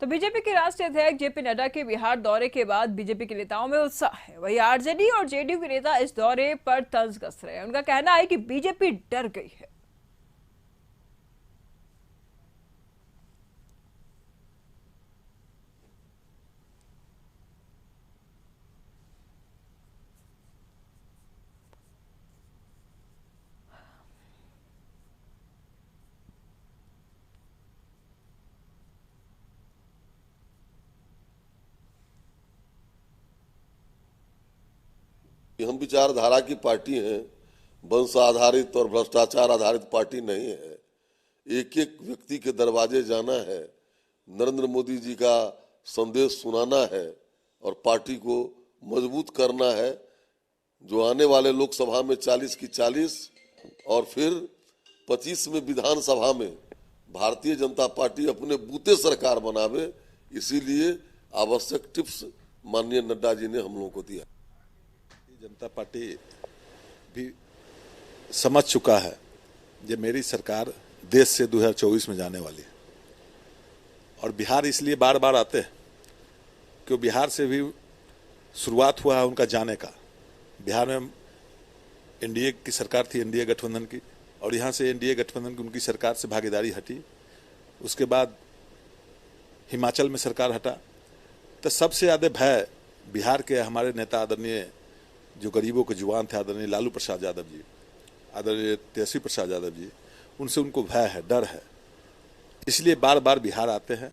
तो बीजेपी के राष्ट्रीय अध्यक्ष जेपी नड्डा के बिहार दौरे के बाद बीजेपी के नेताओं में उत्साह है। वहीं आरजेडी और जेडीयू के नेता इस दौरे पर तंज कस रहे हैं। उनका कहना है कि बीजेपी डर गई है। हम विचारधारा की पार्टी हैं, वंश आधारित और भ्रष्टाचार आधारित पार्टी नहीं है। एक एक व्यक्ति के दरवाजे जाना है, नरेंद्र मोदी जी का संदेश सुनाना है और पार्टी को मजबूत करना है। जो आने वाले लोकसभा में 40 की 40 और फिर 25 में विधानसभा में भारतीय जनता पार्टी अपने बूते सरकार बनावे, इसीलिए आवश्यक टिप्स माननीय नड्डा जी ने हम लोगों को दिया। जनता पार्टी भी समझ चुका है कि मेरी सरकार देश से 2024 में जाने वाली है और बिहार इसलिए बार बार आते हैं कि बिहार से भी शुरुआत हुआ है उनका जाने का। बिहार में एनडीए की सरकार थी, एनडीए गठबंधन की, और यहाँ से एनडीए गठबंधन की उनकी सरकार से भागीदारी हटी। उसके बाद हिमाचल में सरकार हटा। तो सबसे ज़्यादा भय बिहार के हमारे नेता आदरणीय जो गरीबों के जुबान थे, आदरणीय लालू प्रसाद यादव जी, आदरणीय तेजस्वी प्रसाद यादव जी, उनसे उनको भय है, डर है, इसलिए बार बार बिहार आते हैं।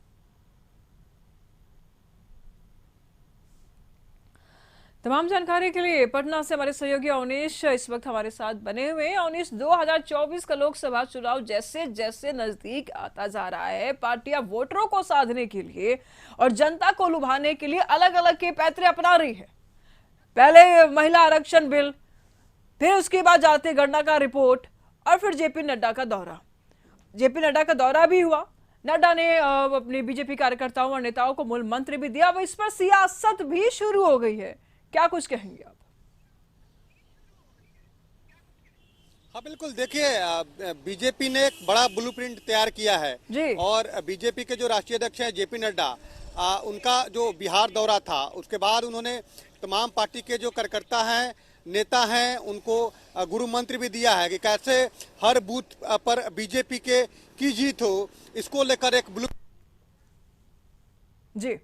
तमाम जानकारी के लिए पटना से हमारे सहयोगी अवनीश इस वक्त हमारे साथ बने हुए हैं। अवनीश, 2024 का लोकसभा चुनाव जैसे जैसे नजदीक आता जा रहा है, पार्टियां वोटरों को साधने के लिए और जनता को लुभाने के लिए अलग अलग के पैतरे अपना रही है। पहले महिला आरक्षण बिल, फिर उसके बाद जाति गणना का रिपोर्ट और फिर जेपी नड्डा का दौरा। जेपी नड्डा का दौरा भी हुआ। नड्डा ने अपने बीजेपी कार्यकर्ताओं और नेताओं को मूल मंत्र भी दिया। अब इस पर सियासत भी शुरू हो गई है। क्या कुछ कहेंगे आप? हाँ बिल्कुल, देखिए बीजेपी ने एक बड़ा ब्लूप्रिंट तैयार किया है जी। और बीजेपी के जो राष्ट्रीय अध्यक्ष हैं जेपी नड्डा, उनका जो बिहार दौरा था उसके बाद उन्होंने तमाम पार्टी के जो कार्यकर्ता हैं, नेता हैं, उनको गुरु मंत्र भी दिया है कि कैसे हर बूथ पर बीजेपी की जीत हो। इसको लेकर एक ब्लू जी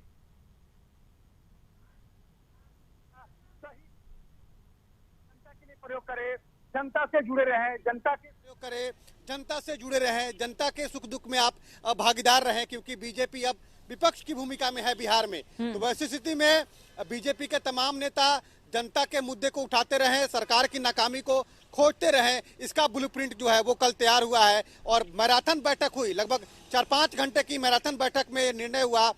प्रयोग करे, जनता से जुड़े रहे, जनता के प्रयोग करे, जनता से जुड़े रहे, जनता के सुख दुख में आप भागीदार रहे, क्योंकि बीजेपी अब विपक्ष की भूमिका में है बिहार में। तो वैसी स्थिति में बीजेपी के तमाम नेता जनता के मुद्दे को उठाते रहे, सरकार की नाकामी को खोजते रहे। इसका ब्लूप्रिंट जो है वो कल तैयार हुआ है और मैराथन बैठक हुई। लगभग 4-5 घंटे की मैराथन बैठक में निर्णय हुआ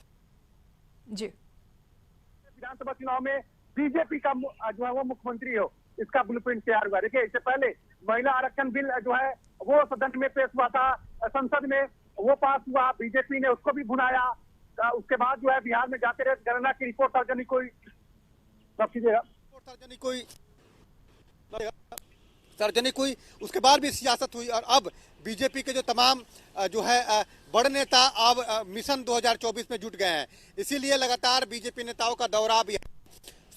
जी विधानसभा चुनाव में बीजेपी का जो है वो मुख्यमंत्री हो, इसका ब्लूप्रिंट तैयार हुआ। देखिए, इससे पहले महिला आरक्षण बिल जो है वो सदन में पेश हुआ था, संसद में वो पास हुआ, बीजेपी ने उसको भी भुनाया। उसके बाद जो है बिहार में जाते रहे, गणना की रिपोर्ट सार्वजनिक हुई, उसके बाद भी सियासत हुई। और अब बीजेपी के जो तमाम जो है बड़े नेता अब मिशन 2024 में जुट गए हैं। इसीलिए लगातार बीजेपी नेताओं का दौरा भी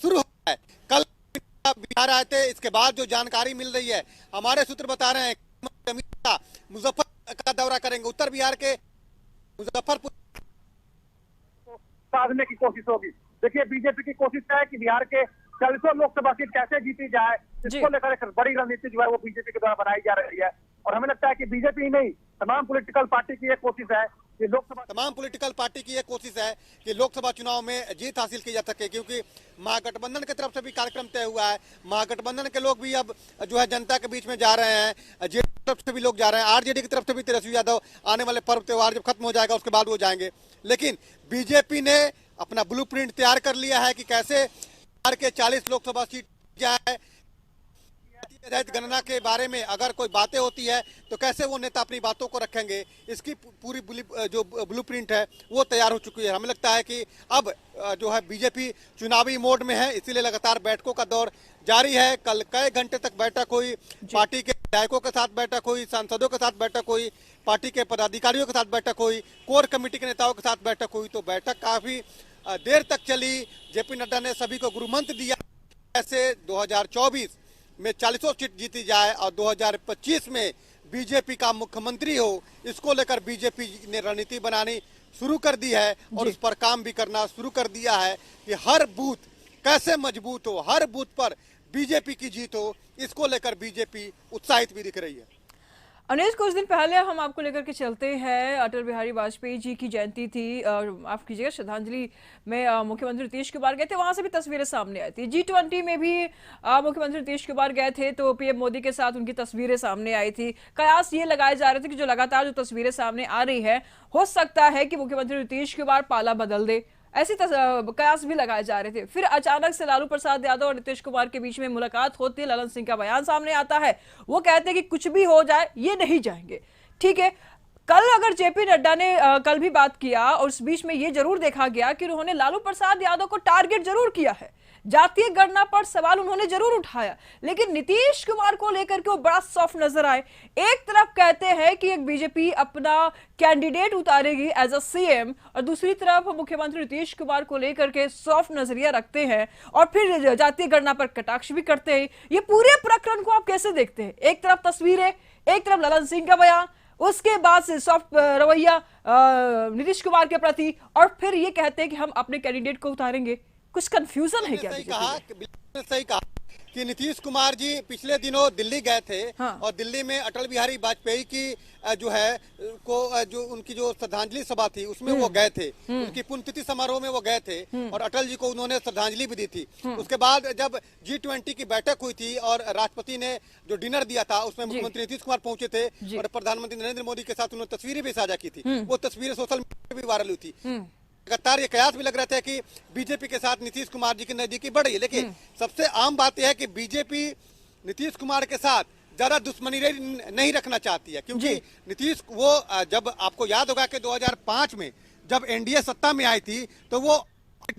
शुरू हुआ है। कल बिहार आए थे, इसके बाद जो जानकारी मिल रही है, हमारे सूत्र बता रहे हैं मुजफ्फरपुर का दौरा करेंगे, उत्तर बिहार के मुजफ्फरपुर साधने की कोशिश होगी। देखिए, बीजेपी की कोशिश है कि बिहार के 40 लोकसभा सीट कैसे जीती जाए, इसको लेकर एक बड़ी रणनीति जो है वो बीजेपी के द्वारा बनाई जा रही है। और हमें लगता है कि बीजेपी ही नहीं, तमाम पॉलिटिकल पार्टी की एक कोशिश है कि लोकसभा चुनाव में जीत हासिल की जा सके, क्योंकि महागठबंधन की तरफ से भी कार्यक्रम तय हुआ है। महागठबंधन के लोग भी अब जो है जनता के बीच में जा रहे हैं, जेडीयू की तरफ से भी लोग जा रहे हैं, आरजेडी की तरफ से भी तेजस्वी यादव आने वाले पर्व त्योहार जब खत्म हो जाएगा उसके बाद वो जाएंगे। लेकिन बीजेपी ने अपना ब्लूप्रिंट तैयार कर लिया है कि कैसे बिहार के 40 लोकसभा सीट जाए। रहित गणना के बारे में अगर कोई बातें होती है तो कैसे वो नेता अपनी बातों को रखेंगे, इसकी पूरी जो ब्लूप्रिंट है वो तैयार हो चुकी है। हमें लगता है कि अब जो है बीजेपी चुनावी मोड में है, इसीलिए लगातार बैठकों का दौर जारी है। कल कई घंटे तक बैठक हुई, पार्टी के विधायकों के साथ बैठक हुई, सांसदों के साथ बैठक हुई, पार्टी के पदाधिकारियों के साथ बैठक हुई, कोर कमेटी के नेताओं के साथ बैठक हुई। तो बैठक काफी देर तक चली। जेपी नड्डा ने सभी को गुरुमंत्र दिया, ऐसे 2024 में 40 सीट जीती जाए और 2025 में बीजेपी का मुख्यमंत्री हो। इसको लेकर बीजेपी ने रणनीति बनानी शुरू कर दी है और उस पर काम भी करना शुरू कर दिया है कि हर बूथ कैसे मजबूत हो, हर बूथ पर बीजेपी की जीत हो। इसको लेकर बीजेपी उत्साहित भी दिख रही है। अनिल, कुछ दिन पहले हम आपको लेकर के चलते हैं, अटल बिहारी वाजपेयी जी की जयंती थी, माफ कीजिएगा श्रद्धांजलि में मुख्यमंत्री नीतीश कुमार गए थे, वहां से भी तस्वीरें सामने आई थी। G20 में भी मुख्यमंत्री नीतीश कुमार गए थे तो पीएम मोदी के साथ उनकी तस्वीरें सामने आई थी। कयास ये लगाए जा रहे थे कि जो लगातार जो तस्वीरें सामने आ रही है, हो सकता है कि मुख्यमंत्री नीतीश कुमार पाला बदल दे, ऐसी कयास भी लगाए जा रहे थे। फिर अचानक से लालू प्रसाद यादव और नीतीश कुमार के बीच में मुलाकात होती है, ललन सिंह का बयान सामने आता है, वो कहते हैं कि कुछ भी हो जाए ये नहीं जाएंगे। ठीक है, कल अगर जेपी नड्डा ने कल भी बात किया और उस बीच में ये जरूर देखा गया कि उन्होंने लालू प्रसाद यादव को टारगेट जरूर किया है, जातीय गणना पर सवाल उन्होंने जरूर उठाया, लेकिन नीतीश कुमार को लेकर के वो बड़ा सॉफ्ट नजर आए। एक तरफ कहते हैं कि एक बीजेपी अपना कैंडिडेट उतारेगी एज अ सीएम, और दूसरी तरफ मुख्यमंत्री नीतीश कुमार को लेकर के सॉफ्ट नजरिया रखते हैं और फिर जातीय गणना पर कटाक्ष भी करते हैं। ये पूरे प्रकरण को आप कैसे देखते हैं? एक तरफ तस्वीरें, एक तरफ ललन सिंह का बयान, उसके बाद से सॉफ्ट रवैया नीतीश कुमार के प्रति, और फिर ये कहते हैं कि हम अपने कैंडिडेट को उतारेंगे। कुछ कंफ्यूजन है क्या? बिल्कुल सही कहा कि नीतीश कुमार जी पिछले दिनों दिल्ली गए थे। हाँ। और दिल्ली में अटल बिहारी वाजपेयी की जो है जो उनकी जो श्रद्धांजलि सभा थी उसमें वो गए थे, उनकी पुण्यतिथि समारोह में वो गए थे और अटल जी को उन्होंने श्रद्धांजलि भी दी थी। उसके बाद जब G20 की बैठक हुई थी और राष्ट्रपति ने जो डिनर दिया था उसमें मुख्यमंत्री नीतीश कुमार पहुंचे थे और प्रधानमंत्री नरेंद्र मोदी के साथ उन्होंने तस्वीरें भी साझा की थी। वो तस्वीरें सोशल मीडिया पर भी वायरल हुई थी। लगातार ये कयास भी लग रहे थे कि बीजेपी के साथ नीतीश कुमार जी की नजदीकी बढ़ रही है, लेकिन सबसे आम बात यह है कि बीजेपी नीतीश कुमार के साथ ज्यादा दुश्मनी नहीं रखना चाहती है, क्योंकि नीतीश वो जब आपको याद होगा कि 2005 में जब एनडीए सत्ता में आई थी तो वो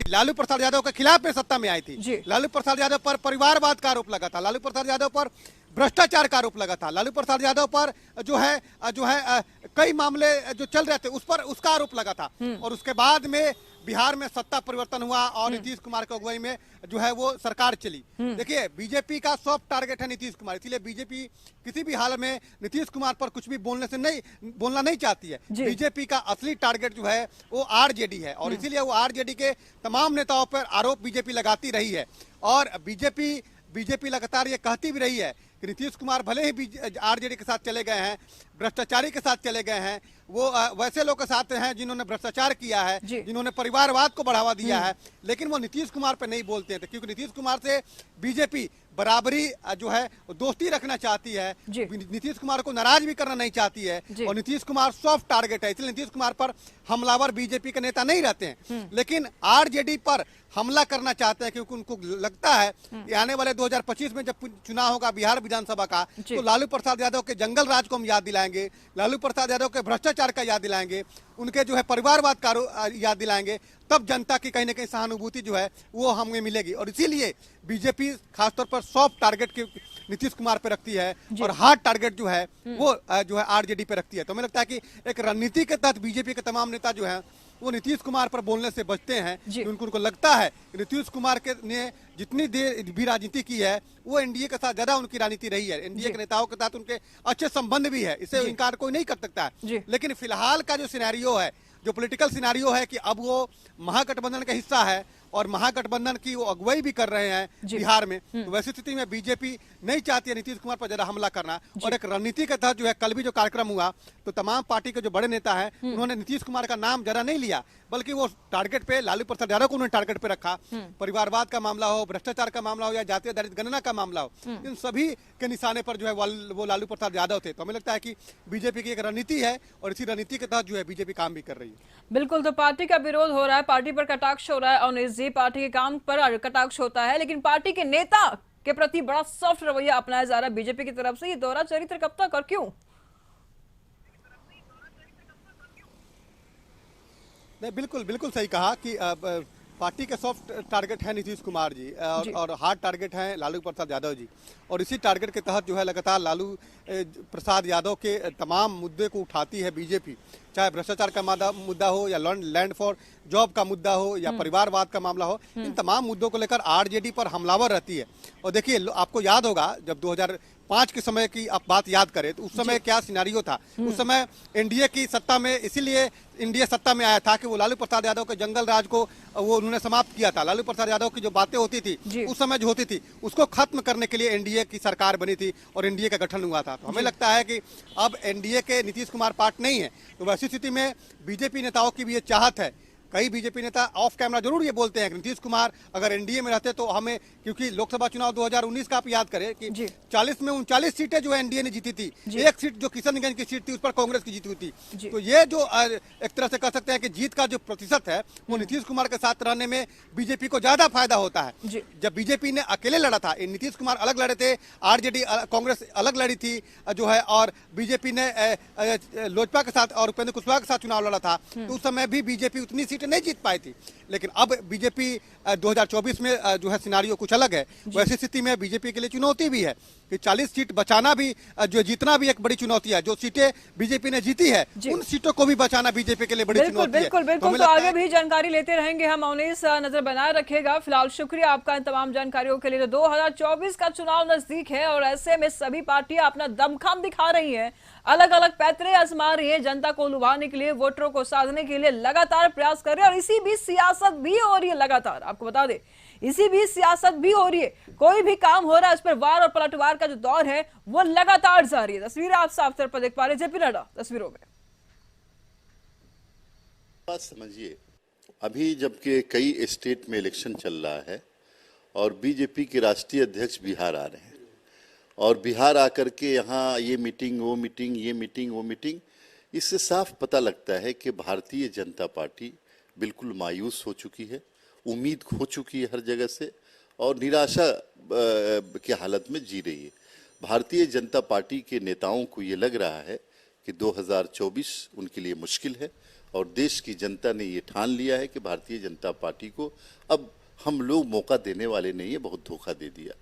लालू प्रसाद यादव के खिलाफ में सत्ता में आई थी। लालू प्रसाद यादव पर परिवारवाद का आरोप लगा था, लालू प्रसाद यादव पर भ्रष्टाचार का आरोप लगा था, लालू प्रसाद यादव पर जो है कई मामले जो चल रहे थे उस पर उसका आरोप लगा था। और उसके बाद में बिहार में सत्ता परिवर्तन हुआ और नीतीश कुमार की अगुवाई में जो है वो सरकार चली। देखिए, बीजेपी का सॉफ्ट टारगेट है नीतीश कुमार, इसलिए बीजेपी किसी भी हाल में नीतीश कुमार पर कुछ भी बोलना नहीं चाहती है। बीजेपी का असली टारगेट जो है वो आरजेडी है और इसीलिए वो आरजेडी के तमाम नेताओं पर आरोप बीजेपी लगाती रही है। और बीजेपी लगातार ये कहती भी रही है कि नीतीश कुमार भले ही आरजेडी के साथ चले गए हैं, भ्रष्टाचारी के साथ चले गए हैं, वो वैसे लोग के साथ हैं जिन्होंने भ्रष्टाचार किया है, जिन्होंने परिवारवाद को बढ़ावा दिया है, लेकिन वो नीतीश कुमार पे नहीं बोलते हैं क्योंकि नीतीश कुमार से बीजेपी बराबरी जो है दोस्ती रखना चाहती है, नीतीश कुमार को नाराज भी करना नहीं चाहती है। और नीतीश कुमार सॉफ्ट टारगेट है, इसलिए नीतीश कुमार पर हमलावर बीजेपी के नेता नहीं रहते हैं, लेकिन आरजेडी पर हमला करना चाहते हैं क्योंकि उनको लगता है कि आने वाले 2025 में जब चुनाव होगा बिहार विधानसभा का तो लालू प्रसाद यादव के जंगल राज को हम याद दिलाएंगे, लालू प्रसाद यादव के भ्रष्टाचार का याद दिलाएंगे, उनके जो है परिवारवाद का याद दिलाएंगे, तब जनता की कहीं ना कहीं सहानुभूति जो है वो हमें मिलेगी। और इसीलिए बीजेपी खासतौर पर सॉफ्ट टारगेट के नीतीश कुमार पे रखती है और हार्ड टारगेट जो है वो जो है आरजेडी पे रखती है। तो हमें लगता है कि एक रणनीति के तहत बीजेपी के तमाम नेता जो है वो नीतीश कुमार पर बोलने से बचते हैं। उनको लगता है कि नीतीश कुमार के ने जितनी देर भी राजनीति की है वो एनडीए के साथ ज्यादा उनकी राजनीति रही है, एनडीए के नेताओं के साथ उनके अच्छे संबंध भी है, इससे इनकार कोई नहीं कर सकता है। लेकिन फिलहाल का जो सिनेरियो है, जो पॉलिटिकल सिनेरियो है कि अब वो महागठबंधन का हिस्सा है और महागठबंधन की वो अगुवाई भी कर रहे हैं बिहार में, तो वैसी स्थिति में बीजेपी नहीं चाहती है नीतीश कुमार पर ज्यादा हमला करना। और एक रणनीति के तहत जो है कल भी जो कार्यक्रम हुआ तो तमाम पार्टी के जो बड़े नेता हैं उन्होंने नीतीश कुमार का नाम ज्यादा नहीं लिया, बल्कि वो टारगेट पे लालू प्रसाद यादव को उन्होंने टारगेट पे रखा। परिवारवाद का मामला हो, भ्रष्टाचार का मामला हो या जातीय आधारित गणना का मामला हो, इन सभी के निशाने पर जो है वो लालू प्रसाद यादव थे। तो हमें लगता है कि बीजेपी की एक रणनीति है और इसी रणनीति के तहत जो है बीजेपी काम भी कर रही है। बिल्कुल, तो पार्टी का विरोध हो रहा है, पार्टी पर कटाक्ष हो रहा है और निजी पार्टी के काम पर कटाक्ष होता है, लेकिन पार्टी के नेता के प्रति बड़ा सॉफ्ट रवैया अपनाया जा रहा है बीजेपी की तरफ से। ये दोहरा चरित्र कब तक और क्यों? नहीं, बिल्कुल बिल्कुल सही कहा कि पार्टी के सॉफ्ट टारगेट है नीतीश कुमार जी और हार्ड टारगेट हैं लालू प्रसाद यादव जी। और इसी टारगेट के तहत जो है लगातार लालू प्रसाद यादव के तमाम मुद्दे को उठाती है बीजेपी, चाहे भ्रष्टाचार का मुद्दा हो या लैंड फॉर जॉब का मुद्दा हो या परिवारवाद का मामला हो। इन तमाम मुद्दों को लेकर आरजेडी पर हमलावर रहती है। और देखिए, आपको याद होगा जब 2005 के समय की आप बात याद करें तो उस समय क्या सिनारियो था। उस समय एनडीए की सत्ता में, इसीलिए एनडीए सत्ता में आया था कि वो लालू प्रसाद यादव के जंगल राज को वो उन्होंने समाप्त किया था। लालू प्रसाद यादव की जो बातें होती थी उस समय जो होती थी उसको खत्म करने के लिए एनडीए की सरकार बनी थी और एनडीए का गठन हुआ था। तो हमें लगता है कि अब एनडीए के नीतीश कुमार पार्ट नहीं है। तो वैसी स्थिति में बीजेपी नेताओं की भी ये चाहत है। कई बीजेपी नेता ऑफ कैमरा जरूर ये बोलते हैं कि नीतीश कुमार अगर एनडीए में रहते तो हमें, क्योंकि लोकसभा चुनाव 2019 का आप याद करें कि 40 में 39 सीटें जो एनडीए ने जीती थी, एक सीट जो किशनगंज की सीट थी उस पर कांग्रेस की जीती हुई थी। तो ये जो एक तरह से कह सकते हैं कि जीत का जो प्रतिशत है वो नीतीश कुमार के साथ रहने में बीजेपी को ज्यादा फायदा होता है। जब बीजेपी ने अकेले लड़ा था, नीतीश कुमार अलग लड़े थे, आरजेडी कांग्रेस अलग लड़ी थी जो है, और बीजेपी ने लोजपा के साथ और उपेंद्र कुशवाहा के साथ चुनाव लड़ा था, तो उस समय भी बीजेपी उतनी सीटें नहीं जीत पाई थी। लेकिन अब बीजेपी 2024 में जो है सिनारियो कुछ अलग है। वैसी स्थिति में बीजेपी के लिए चुनौती भी है कि 40 सीट बचाना भी, जो जीतना भी एक बड़ी चुनौती है। जो सीटें बीजेपी ने जीती है उन सीटों को भी बचाना बीजेपी के लिए बड़ी चुनौती है। बिल्कुल बिल्कुल, तो आगे भी जानकारी लेते रहेंगे हम। अवनीश, नजर बनाए रखेगा। फिलहाल शुक्रिया आपका इन तमाम जानकारियों के लिए। तो 2024 का चुनाव नजदीक है और ऐसे में सभी पार्टियां अपना दमखम दिखा रही है, अलग अलग पैतरे आजमा रही है, जनता को लुभाने के लिए, वोटरों को साधने के लिए लगातार प्रयास कर रहे हैं। और इसी बीच सियासत भी हो रही है लगातार। आपको बता दें, इसी बीच सियासत भी हो रही है। कोई भी काम हो रहा है, इस पर वार और पलटवार का जो दौर है वो लगातार जारी है। तस्वीरें आप साफ तौर पर देख पा रहे हैं। जेपी नड्डा तस्वीरों में। बात समझिए, अभी जबकि कई स्टेट में इलेक्शन चल रहा है और बीजेपी के राष्ट्रीय अध्यक्ष बिहार आ रहे हैं और बिहार आकर के यहाँ ये मीटिंग वो मीटिंग, ये मीटिंग वो मीटिंग, इससे साफ पता लगता है कि भारतीय जनता पार्टी बिल्कुल मायूस हो चुकी है, उम्मीद खो चुकी है हर जगह से और निराशा की हालत में जी रही है। भारतीय जनता पार्टी के नेताओं को ये लग रहा है कि 2024 उनके लिए मुश्किल है और देश की जनता ने ये ठान लिया है कि भारतीय जनता पार्टी को अब हम लोग मौका देने वाले नहीं है, बहुत धोखा दे दिया।